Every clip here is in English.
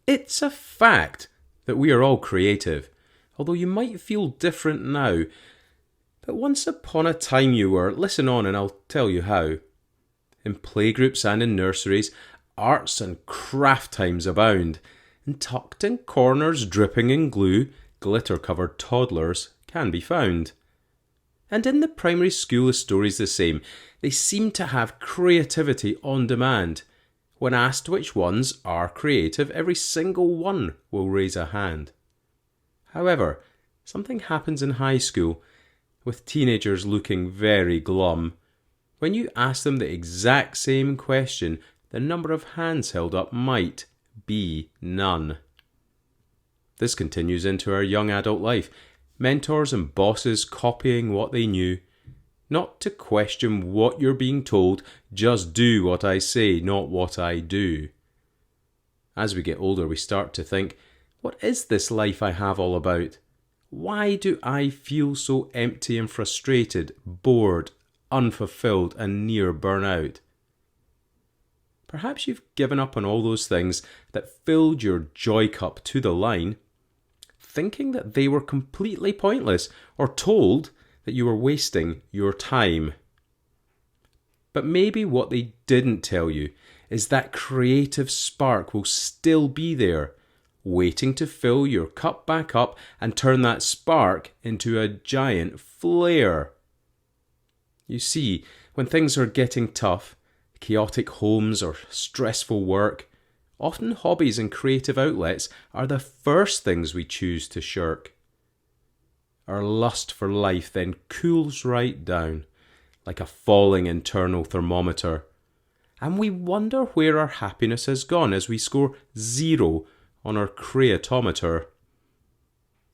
It's a fact that we are all creative, although you might feel different now. But once upon a time you were. Listen on and I'll tell you how. In playgroups and in nurseries, arts and craft times abound, and tucked in corners dripping in glue, glitter-covered toddlers can be found. And in the primary school the story's the same. They seem to have creativity on demand. When asked which ones are creative, every single one will raise a hand. However, something happens in high school, with teenagers looking very glum. When you ask them the exact same question, the number of hands held up might be none. This continues into our young adult life. Mentors and bosses copying what they knew. Not to question what you're being told, just do what I say, not what I do. As we get older, we start to think, what is this life I have all about? Why do I feel so empty and frustrated, bored, unfulfilled, and near burnout? Perhaps you've given up on all those things that filled your joy cup to the line, thinking that they were completely pointless, or told that you were wasting your time. But maybe what they didn't tell you is that creative spark will still be there, waiting to fill your cup back up and turn that spark into a giant flare. You see, when things are getting tough, chaotic homes or stressful work, often hobbies and creative outlets are the first things we choose to shirk. Our lust for life then cools right down, like a falling internal thermometer, and we wonder where our happiness has gone as we score 0 on our creatometer.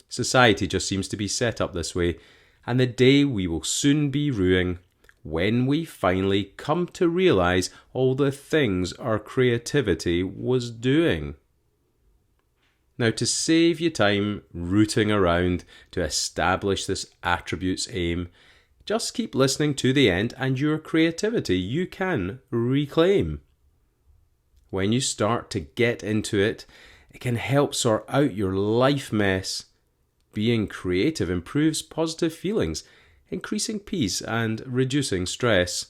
Society just seems to be set up this way, and the day we will soon be rueing when we finally come to realise all the things our creativity was doing. Now, to save you time rooting around to establish this attribute's aim, just keep listening to the end and your creativity you can reclaim. When you start to get into it, it can help sort out your life mess. Being creative improves positive feelings, increasing peace and reducing stress.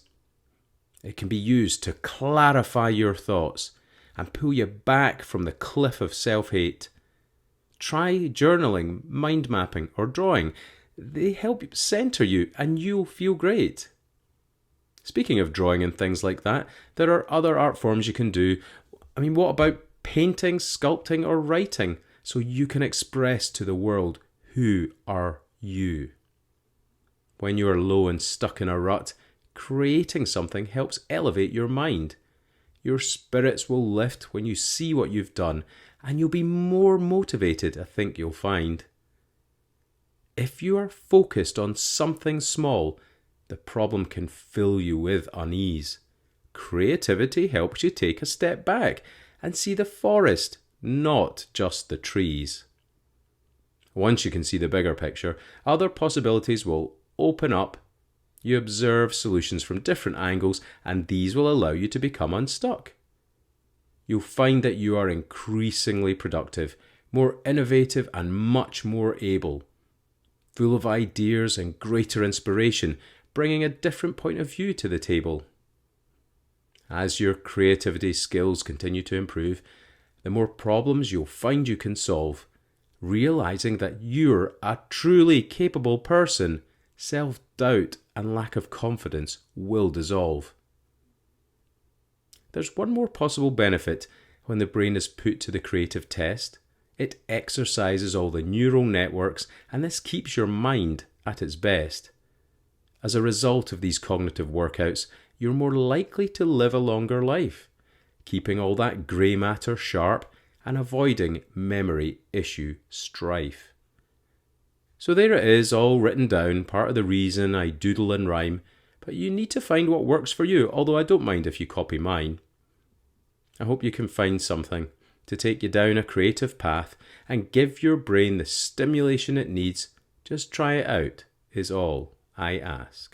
It can be used to clarify your thoughts and pull you back from the cliff of self-hate. Try journaling, mind mapping, or drawing. They help center you and you'll feel great. Speaking of drawing and things like that, there are other art forms you can do. What about painting, sculpting, or writing so you can express to the world who are you? When you are low and stuck in a rut, creating something helps elevate your mind. Your spirits will lift when you see what you've done, and you'll be more motivated, I think you'll find. If you are focused on something small, the problem can fill you with unease. Creativity helps you take a step back and see the forest, not just the trees. Once you can see the bigger picture, other possibilities will open up. You observe solutions from different angles, and these will allow you to become unstuck. You'll find that you are increasingly productive, more innovative, and much more able, full of ideas and greater inspiration, bringing a different point of view to the table. As your creativity skills continue to improve, the more problems you'll find you can solve, realizing that you're a truly capable person. Self-doubt and lack of confidence will dissolve. There's one more possible benefit when the brain is put to the creative test. It exercises all the neural networks, and this keeps your mind at its best. As a result of these cognitive workouts, you're more likely to live a longer life, keeping all that grey matter sharp and avoiding memory issue strife. So there it is, all written down, part of the reason I doodle and rhyme, but you need to find what works for you, although I don't mind if you copy mine. I hope you can find something to take you down a creative path and give your brain the stimulation it needs. Just try it out, is all I ask.